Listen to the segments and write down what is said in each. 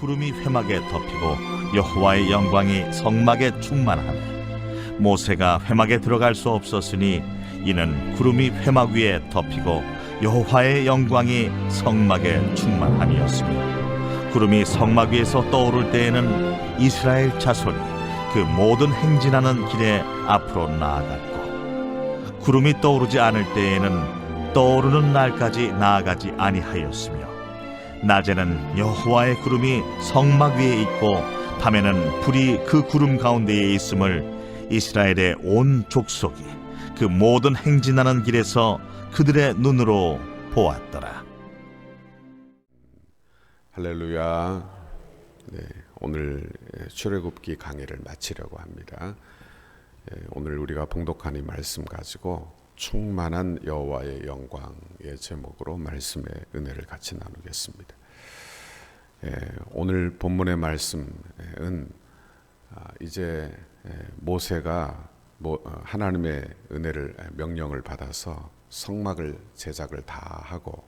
구름이 회막에 덮이고 여호와의 영광이 성막에 충만하매 모세가 회막에 들어갈 수 없었으니 이는 구름이 회막 위에 덮이고 여호와의 영광이 성막에 충만함이었으며 구름이 성막 위에서 떠오를 때에는 이스라엘 자손이 그 모든 행진하는 길에 앞으로 나아갔고 구름이 떠오르지 않을 때에는 떠오르는 날까지 나아가지 아니하였으며 낮에는 여호와의 구름이 성막 위에 있고 밤에는 불이 그 구름 가운데에 있음을 이스라엘의 온 족속이 그 모든 행진하는 길에서 그들의 눈으로 보았더라. 할렐루야. 네, 오늘 출애굽기 강의를 마치려고 합니다. 오늘 우리가 봉독한 이 말씀 가지고 충만한 여호와의 영광의 제목으로 말씀의 은혜를 같이 나누겠습니다. 오늘 본문의 말씀은 이제 모세가 하나님의 은혜를 명령을 받아서 성막을 제작을 다 하고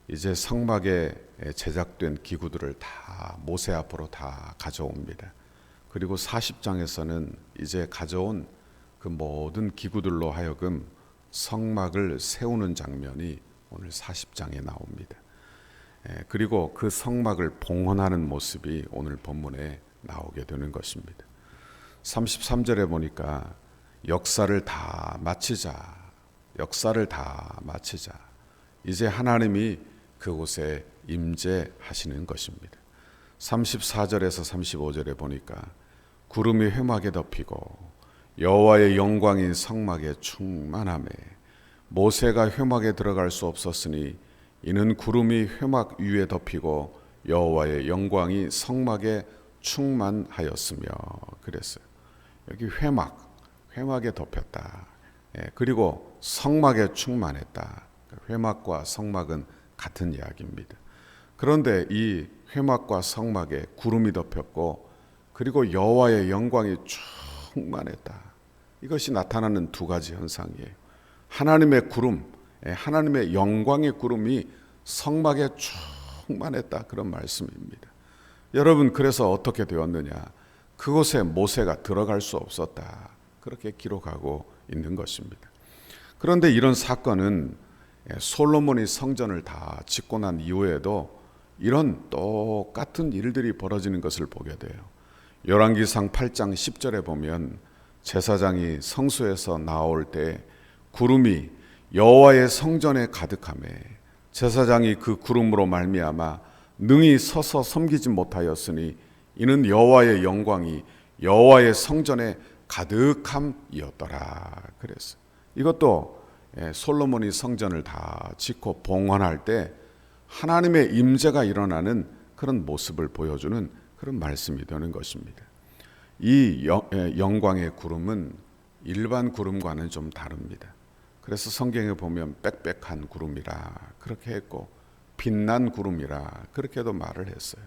이제 성막에 제작된 기구들을 다 모세 앞으로 다 가져옵니다. 그리고 40장에서는 이제 가져온 그 모든 기구들로 하여금 성막을 세우는 장면이 오늘 40장에 나옵니다. 그리고 그 성막을 봉헌하는 모습이 오늘 본문에 나오게 되는 것입니다. 33절에 보니까 역사를 다 마치자. 이제 하나님이 그곳에 임재하시는 것입니다. 34절에서 35절에 보니까 구름이 회막에 덮이고 여호와의 영광이 성막에 충만하매 모세가 회막에 들어갈 수 없었으니 이는 구름이 회막 위에 덮이고 여호와의 영광이 성막에 충만하였으며 그랬어요. 여기 회막에 덮였다. 그리고 성막에 충만했다. 회막과 성막은 같은 이야기입니다. 그런데 이 회막과 성막에 구름이 덮였고 그리고 여호와의 영광이 충만했다. 이것이 나타나는 두 가지 현상이에요. 하나님의 구름, 하나님의 영광의 구름이 성막에 충만했다. 그런 말씀입니다. 여러분, 그래서 어떻게 되었느냐? 그곳에 모세가 들어갈 수 없었다. 그렇게 기록하고 있는 것입니다. 그런데 이런 사건은 솔로몬이 성전을 다 짓고 난 이후에도 이런 똑같은 일들이 벌어지는 것을 보게 돼요. 열왕기상 8장 10절에 보면 제사장이 성소에서 나올 때 구름이 여호와의 성전에 가득하매 제사장이 그 구름으로 말미암아 능히 서서 섬기지 못하였으니 이는 여호와의 영광이 여호와의 성전에 가득함이었더라. 그랬어요. 이것도 솔로몬이 성전을 다 짓고 봉헌할 때 하나님의 임재가 일어나는 그런 모습을 보여주는 그런 말씀이 되는 것입니다. 이 영광의 구름은 일반 구름과는 좀 다릅니다. 그래서 성경에 보면 빽빽한 구름이라 그렇게 했고 빛난 구름이라 그렇게도 말을 했어요.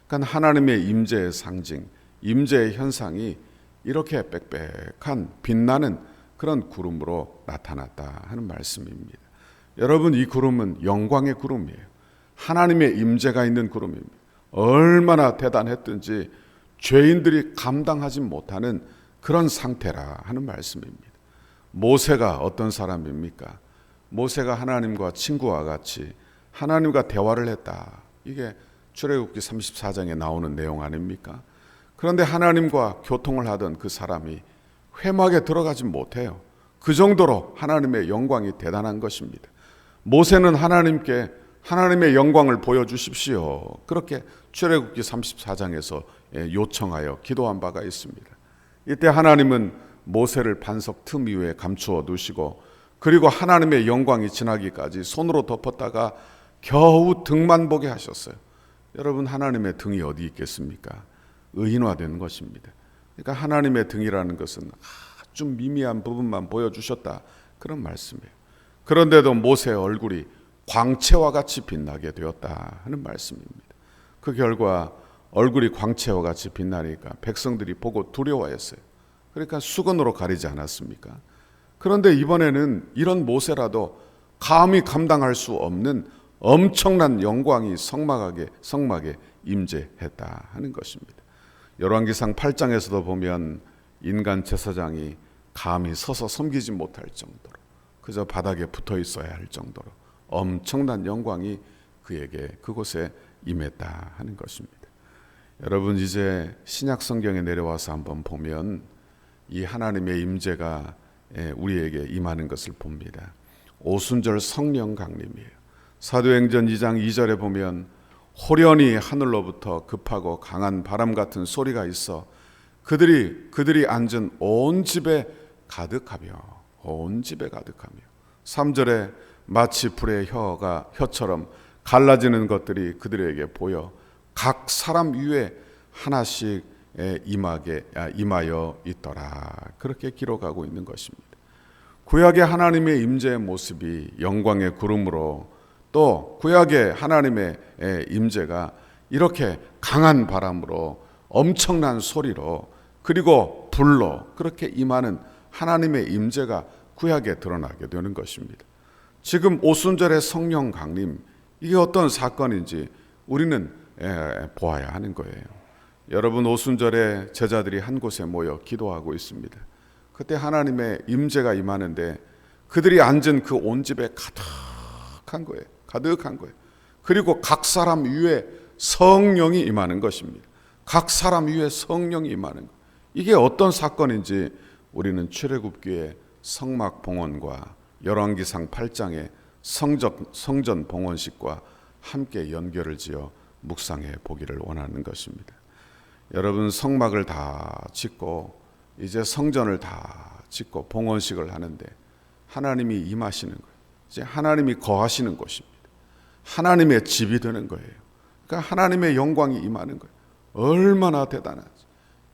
그러니까 하나님의 임재의 상징, 임재의 현상이 이렇게 빽빽한 빛나는 그런 구름으로 나타났다 하는 말씀입니다. 여러분, 이 구름은 영광의 구름이에요. 하나님의 임재가 있는 구름입니다. 얼마나 대단했든지 죄인들이 감당하지 못하는 그런 상태라 하는 말씀입니다. 모세가 어떤 사람입니까? 모세가 하나님과 친구와 같이 하나님과 대화를 했다. 이게 출애굽기 34장에 나오는 내용 아닙니까? 그런데 하나님과 교통을 하던 그 사람이 회막에 들어가지 못해요. 그 정도로 하나님의 영광이 대단한 것입니다. 모세는 하나님께 하나님의 영광을 보여주십시오. 그렇게 출애굽기 34장에서 요청하여 기도한 바가 있습니다. 이때 하나님은 모세를 반석 틈 위에 감추어 두시고 그리고 하나님의 영광이 지나기까지 손으로 덮었다가 겨우 등만 보게 하셨어요. 여러분, 하나님의 등이 어디 있겠습니까? 의인화된 것입니다. 그러니까 하나님의 등이라는 것은 아주 미미한 부분만 보여주셨다. 그런 말씀이에요. 그런데도 모세의 얼굴이 광채와 같이 빛나게 되었다 하는 말씀입니다. 그 결과 얼굴이 광채와 같이 빛나니까 백성들이 보고 두려워했어요. 그러니까 수건으로 가리지 않았습니까? 그런데 이번에는 이런 모세라도 감히 감당할 수 없는 엄청난 영광이 성막에 임재했다 하는 것입니다. 열왕기상 8장에서도 보면 인간 제사장이 감히 서서 섬기지 못할 정도로 그저 바닥에 붙어 있어야 할 정도로 엄청난 영광이 그곳에 임했다 하는 것입니다. 여러분, 이제 신약 성경에 내려와서 한번 보면 이 하나님의 임재가 우리에게 임하는 것을 봅니다. 오순절 성령 강림이에요. 사도행전 2장 2절에 보면 호련히 하늘로부터 급하고 강한 바람 같은 소리가 있어 그들이 앉은 온 집에 가득하며 3절에 마치 불의 혀처럼 갈라지는 것들이 그들에게 보여 각 사람 위에 하나씩 임하여 있더라. 그렇게 기록하고 있는 것입니다. 구약의 하나님의 임재의 모습이 영광의 구름으로, 또 구약의 하나님의 임재가 이렇게 강한 바람으로, 엄청난 소리로, 그리고 불로 그렇게 임하는 하나님의 임재가 구약에 드러나게 되는 것입니다. 지금 오순절의 성령 강림, 이게 어떤 사건인지 우리는 보아야 하는 거예요. 여러분, 오순절에 제자들이 한 곳에 모여 기도하고 있습니다. 그때 하나님의 임재가 임하는데 그들이 앉은 그 온 집에 가득한 거예요. 그리고 각 사람 위에 성령이 임하는 것입니다. 각 사람 위에 성령이 임하는 것. 이게 어떤 사건인지 우리는 출애굽기의 성막 봉헌과 열왕기상 8장의 성전 봉헌식과 함께 연결을 지어 묵상해 보기를 원하는 것입니다. 여러분, 성막을 다 짓고 이제 성전을 다 짓고 봉헌식을 하는데 하나님이 임하시는 거예요. 이제 하나님이 거하시는 곳입니다. 하나님의 집이 되는 거예요. 그러니까 하나님의 영광이 임하는 거예요. 얼마나 대단하지.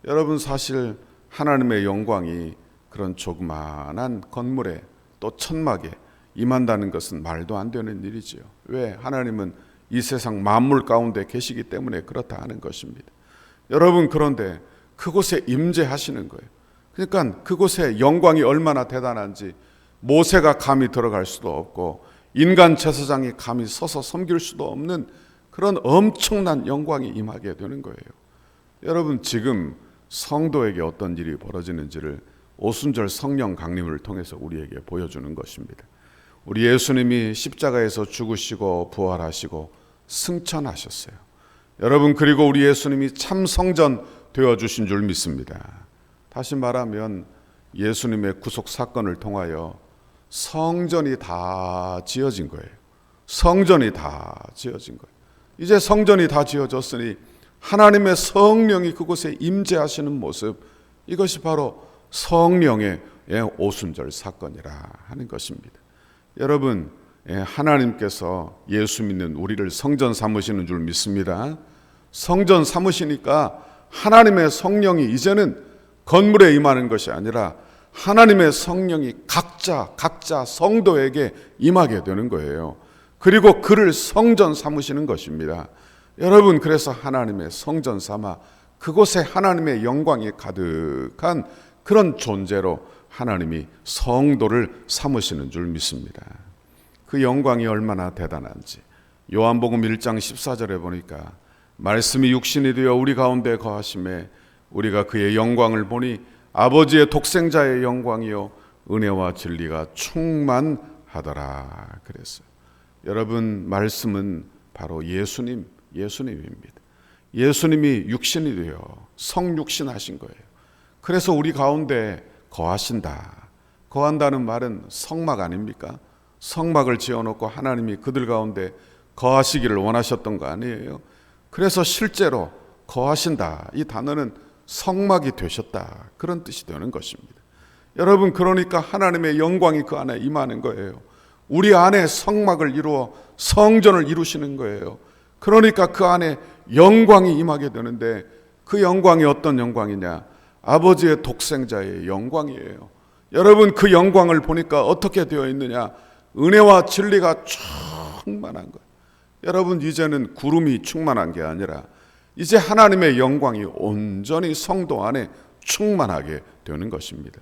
여러분, 사실 하나님의 영광이 그런 조그마한 건물에 또 천막에 임한다는 것은 말도 안 되는 일이지요. 왜? 하나님은 이 세상 만물 가운데 계시기 때문에 그렇다 하는 것입니다. 여러분, 그런데 그곳에 임재하시는 거예요. 그러니까 그곳에 영광이 얼마나 대단한지 모세가 감히 들어갈 수도 없고 인간 제사장이 감히 서서 섬길 수도 없는 그런 엄청난 영광이 임하게 되는 거예요. 여러분, 지금 성도에게 어떤 일이 벌어지는지를 오순절 성령 강림을 통해서 우리에게 보여주는 것입니다. 우리 예수님이 십자가에서 죽으시고 부활하시고 승천하셨어요. 여러분, 그리고 우리 예수님이 참 성전 되어주신 줄 믿습니다. 다시 말하면 예수님의 구속 사건을 통하여 성전이 다 지어진 거예요. 성전이 다 지어진 거예요. 이제 성전이 다 지어졌으니 하나님의 성령이 그곳에 임재하시는 모습, 이것이 바로 성령의 오순절 사건이라 하는 것입니다. 여러분, 하나님께서 예수 믿는 우리를 성전 삼으시는 줄 믿습니다. 성전 삼으시니까 하나님의 성령이 이제는 건물에 임하는 것이 아니라 하나님의 성령이 각자 성도에게 임하게 되는 거예요. 그리고 그를 성전 삼으시는 것입니다. 여러분, 그래서 하나님의 성전 삼아 그곳에 하나님의 영광이 가득한 그런 존재로 하나님이 성도를 삼으시는 줄 믿습니다. 그 영광이 얼마나 대단한지 요한복음 1장 14절에 보니까 말씀이 육신이 되어 우리 가운데 거하심에 우리가 그의 영광을 보니 아버지의 독생자의 영광이요 은혜와 진리가 충만하더라 그랬어요. 여러분, 말씀은 바로 예수님입니다. 예수님이 육신이 되어 성육신하신 거예요. 그래서 우리 가운데 거하신다. 거한다는 말은 성막 아닙니까? 성막을 지어놓고 하나님이 그들 가운데 거하시기를 원하셨던 거 아니에요? 그래서 실제로 거하신다, 이 단어는 성막이 되셨다, 그런 뜻이 되는 것입니다. 여러분, 그러니까 하나님의 영광이 그 안에 임하는 거예요. 우리 안에 성막을 이루어 성전을 이루시는 거예요. 그러니까 그 안에 영광이 임하게 되는데 그 영광이 어떤 영광이냐? 아버지의 독생자의 영광이에요. 여러분, 그 영광을 보니까 어떻게 되어 있느냐? 은혜와 진리가 충만한 거예요. 여러분, 이제는 구름이 충만한 게 아니라 이제 하나님의 영광이 온전히 성도 안에 충만하게 되는 것입니다.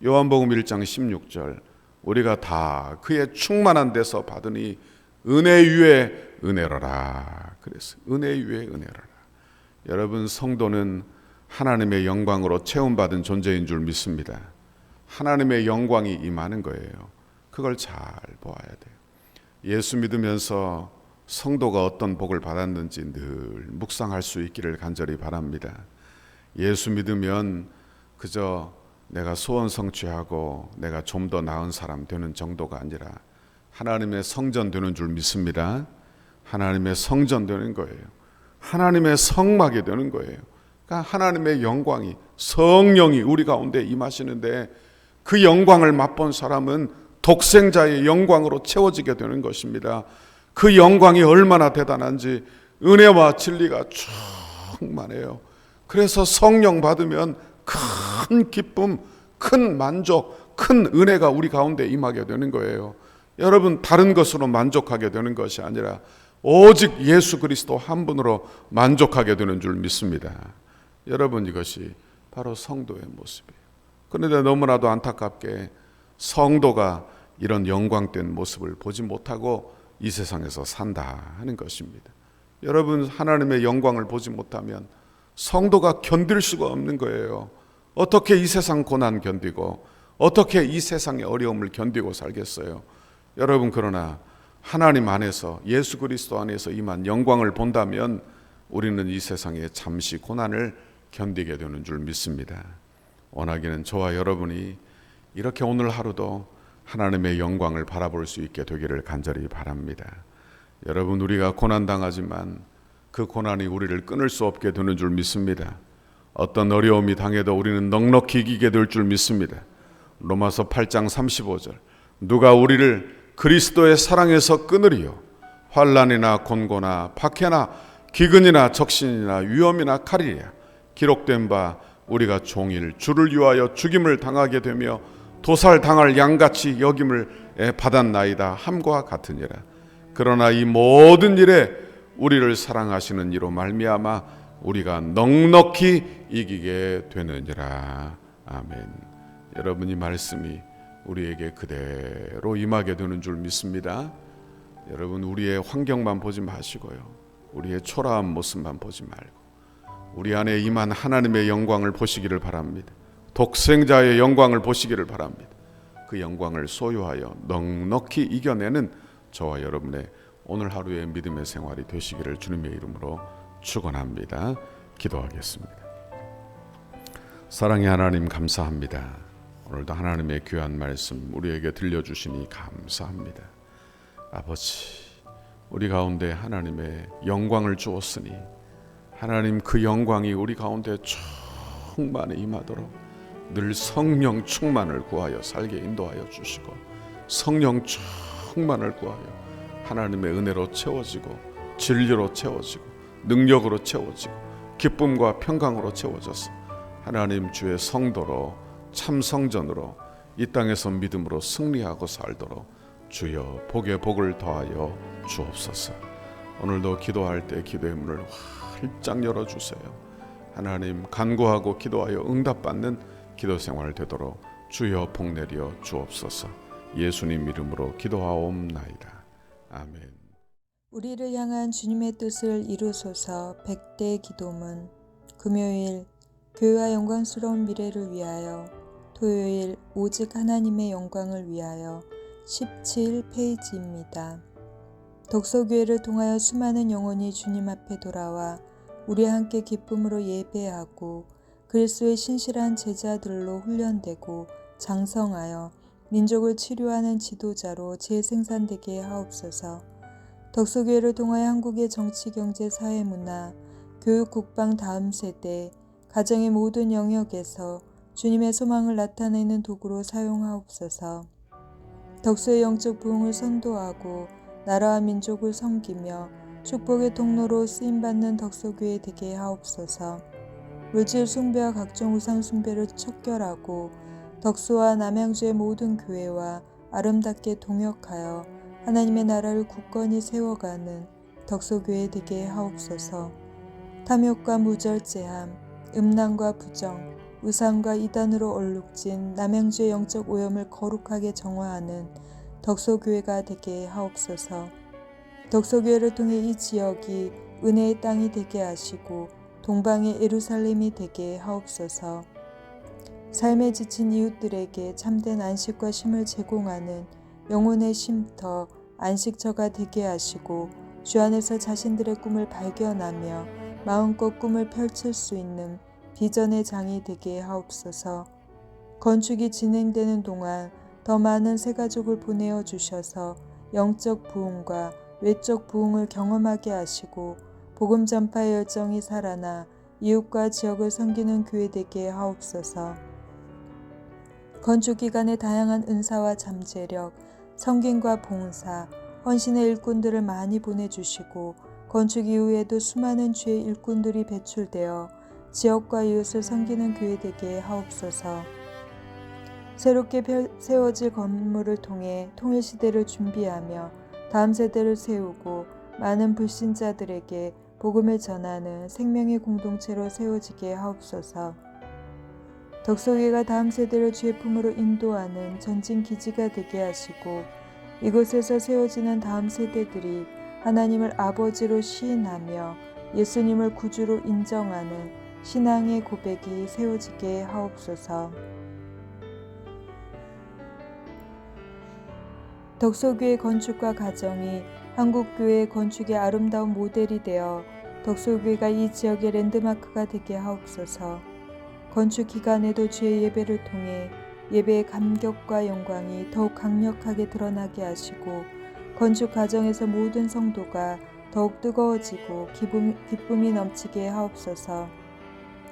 요한복음 1장 16절, 우리가 다 그의 충만한 데서 받으니 은혜 위에 은혜로라 그랬어요. 은혜 위에 은혜로라. 여러분, 성도는 하나님의 영광으로 채움받은 존재인 줄 믿습니다. 하나님의 영광이 임하는 거예요. 그걸 잘 보아야 돼요. 예수 믿으면서 성도가 어떤 복을 받았는지 늘 묵상할 수 있기를 간절히 바랍니다. 예수 믿으면 그저 내가 소원 성취하고 내가 좀 더 나은 사람 되는 정도가 아니라 하나님의 성전 되는 줄 믿습니다. 하나님의 성전 되는 거예요. 하나님의 성막이 되는 거예요. 그러니까 하나님의 영광이, 성령이 우리 가운데 임하시는데 그 영광을 맛본 사람은 독생자의 영광으로 채워지게 되는 것입니다. 그 영광이 얼마나 대단한지 은혜와 진리가 충만해요. 그래서 성령 받으면 큰 기쁨, 큰 만족, 큰 은혜가 우리 가운데 임하게 되는 거예요. 여러분, 다른 것으로 만족하게 되는 것이 아니라 오직 예수 그리스도 한 분으로 만족하게 되는 줄 믿습니다. 여러분, 이것이 바로 성도의 모습이에요. 그런데 너무나도 안타깝게 성도가 이런 영광된 모습을 보지 못하고 이 세상에서 산다 하는 것입니다. 여러분, 하나님의 영광을 보지 못하면 성도가 견딜 수가 없는 거예요. 어떻게 이 세상 고난 견디고 어떻게 이 세상의 어려움을 견디고 살겠어요? 여러분, 그러나 하나님 안에서, 예수 그리스도 안에서 임한 영광을 본다면 우리는 이 세상에 잠시 고난을 견디게 되는 줄 믿습니다. 원하기는 저와 여러분이 이렇게 오늘 하루도 하나님의 영광을 바라볼 수 있게 되기를 간절히 바랍니다. 여러분, 우리가 고난당하지만 그 고난이 우리를 끊을 수 없게 되는 줄 믿습니다. 어떤 어려움이 당해도 우리는 넉넉히 이기게 될 줄 믿습니다. 로마서 8장 35절, 누가 우리를 그리스도의 사랑에서 끊으리요? 환난이나 곤고나 박해나 기근이나 적신이나 위험이나 칼이랴. 기록된 바 우리가 종일 주를 위하여 죽임을 당하게 되며 도살당할 양같이 여김을 받았나이다 함과 같으니라. 그러나 이 모든 일에 우리를 사랑하시는 이로 말미암아 우리가 넉넉히 이기게 되느니라. 아멘. 여러분, 이 말씀이 우리에게 그대로 임하게 되는 줄 믿습니다. 여러분, 우리의 환경만 보지 마시고요, 우리의 초라한 모습만 보지 말고 우리 안에 임한 하나님의 영광을 보시기를 바랍니다. 독생자의 영광을 보시기를 바랍니다. 그 영광을 소유하여 넉넉히 이겨내는 저와 여러분의 오늘 하루의 믿음의 생활이 되시기를 주님의 이름으로 축원합니다. 기도하겠습니다. 사랑의 하나님, 감사합니다. 오늘도 하나님의 귀한 말씀 우리에게 들려주시니 감사합니다. 아버지, 우리 가운데 하나님의 영광을 주었으니 하나님, 그 영광이 우리 가운데 충만히 임하도록 늘 성령 충만을 구하여 살게 인도하여 주시고, 성령 충만을 구하여 하나님의 은혜로 채워지고 진리로 채워지고 능력으로 채워지고 기쁨과 평강으로 채워져서 하나님 주의 성도로 참 성전으로 이 땅에서 믿음으로 승리하고 살도록 주여 복에 복을 더하여 주옵소서. 오늘도 기도할 때 기도의 문을 활짝 열어주세요. 하나님, 간구하고 기도하여 응답받는 기도 생활 되도록 주여 복 내려 주옵소서. 예수님 이름으로 기도하옵나이다. 아멘. 우리를 향한 주님의 뜻을 이루소서. 100대 기도문. 금요일 교회와 영광스러운 미래를 위하여, 토요일 오직 하나님의 영광을 위하여. 17페이지입니다. 덕소교회를 통하여 수많은 영혼이 주님 앞에 돌아와 우리와 함께 기쁨으로 예배하고 그리스도의 신실한 제자들로 훈련되고 장성하여 민족을 치료하는 지도자로 재생산되게 하옵소서. 덕소교회를 통하여 한국의 정치, 경제, 사회, 문화, 교육, 국방 다음 세대, 가정의 모든 영역에서 주님의 소망을 나타내는 도구로 사용하옵소서. 덕소의 영적 부흥을 선도하고 나라와 민족을 섬기며 축복의 통로로 쓰임받는 덕소교회 되게 하옵소서. 물질 숭배와 각종 우상 숭배를 척결하고 덕소와 남양주의 모든 교회와 아름답게 동역하여 하나님의 나라를 굳건히 세워가는 덕소교회 되게 하옵소서. 탐욕과 무절제함, 음란과 부정, 우상과 이단으로 얼룩진 남양주의 영적 오염을 거룩하게 정화하는 덕소교회가 되게 하옵소서. 덕소교회를 통해 이 지역이 은혜의 땅이 되게 하시고 동방의 예루살렘이 되게 하옵소서. 삶에 지친 이웃들에게 참된 안식과 쉼을 제공하는 영혼의 쉼터 안식처가 되게 하시고 주 안에서 자신들의 꿈을 발견하며 마음껏 꿈을 펼칠 수 있는 비전의 장이 되게 하옵소서. 건축이 진행되는 동안 더 많은 새가족을 보내어 주셔서 영적 부흥과 외적 부흥을 경험하게 하시고 복음 전파의 열정이 살아나 이웃과 지역을 섬기는 교회 되게 하옵소서. 건축 기간에 다양한 은사와 잠재력, 성김과 봉사, 헌신의 일꾼들을 많이 보내주시고 건축 이후에도 수많은 주의 일꾼들이 배출되어 지역과 이웃을 섬기는 교회 되게 하옵소서. 새롭게 세워질 건물을 통해 통일시대를 준비하며 다음 세대를 세우고 많은 불신자들에게 복음을 전하는 생명의 공동체로 세워지게 하옵소서. 덕소교회가 다음 세대를 주의 품으로 인도하는 전진 기지가 되게 하시고 이곳에서 세워지는 다음 세대들이 하나님을 아버지로 시인하며 예수님을 구주로 인정하는 신앙의 고백이 세워지게 하옵소서. 덕소교회 건축과 가정이 한국교회 건축의 아름다운 모델이 되어 덕소교회가 이 지역의 랜드마크가 되게 하옵소서. 건축 기간에도 주의 예배를 통해 예배의 감격과 영광이 더욱 강력하게 드러나게 하시고 건축 과정에서 모든 성도가 더욱 뜨거워지고 기쁨이 넘치게 하옵소서.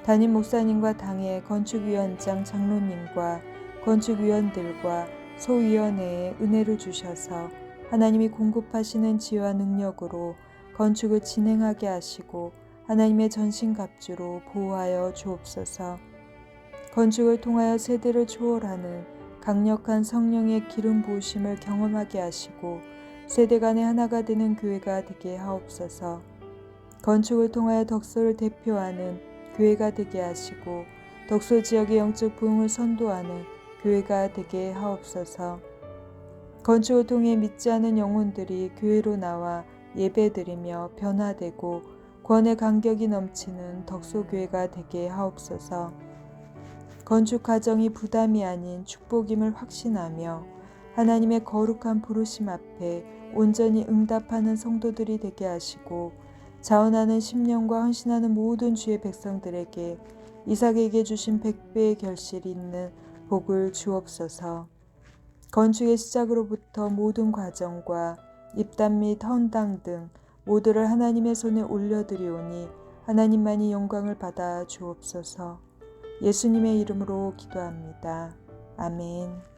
담임 목사님과 당의 건축위원장 장로님과 건축위원들과 소위원회에 은혜를 주셔서 하나님이 공급하시는 지혜와 능력으로 건축을 진행하게 하시고 하나님의 전신갑주로 보호하여 주옵소서. 건축을 통하여 세대를 초월하는 강력한 성령의 기름 부으심을 경험하게 하시고 세대 간의 하나가 되는 교회가 되게 하옵소서. 건축을 통하여 덕소를 대표하는 교회가 되게 하시고 덕소 지역의 영적 부흥을 선도하는 교회가 되게 하옵소서. 건축을 통해 믿지 않은 영혼들이 교회로 나와 예배드리며 변화되고 구원의 감격이 넘치는 덕소교회가 되게 하옵소서. 건축 과정이 부담이 아닌 축복임을 확신하며 하나님의 거룩한 부르심 앞에 온전히 응답하는 성도들이 되게 하시고 자원하는 심령과 헌신하는 모든 주의 백성들에게 이삭에게 주신 100배의 결실이 있는 복을 주옵소서. 건축의 시작으로부터 모든 과정과 입담 및 헌당 등 모두를 하나님의 손에 올려드리오니 하나님만이 영광을 받아 주옵소서. 예수님의 이름으로 기도합니다. 아멘.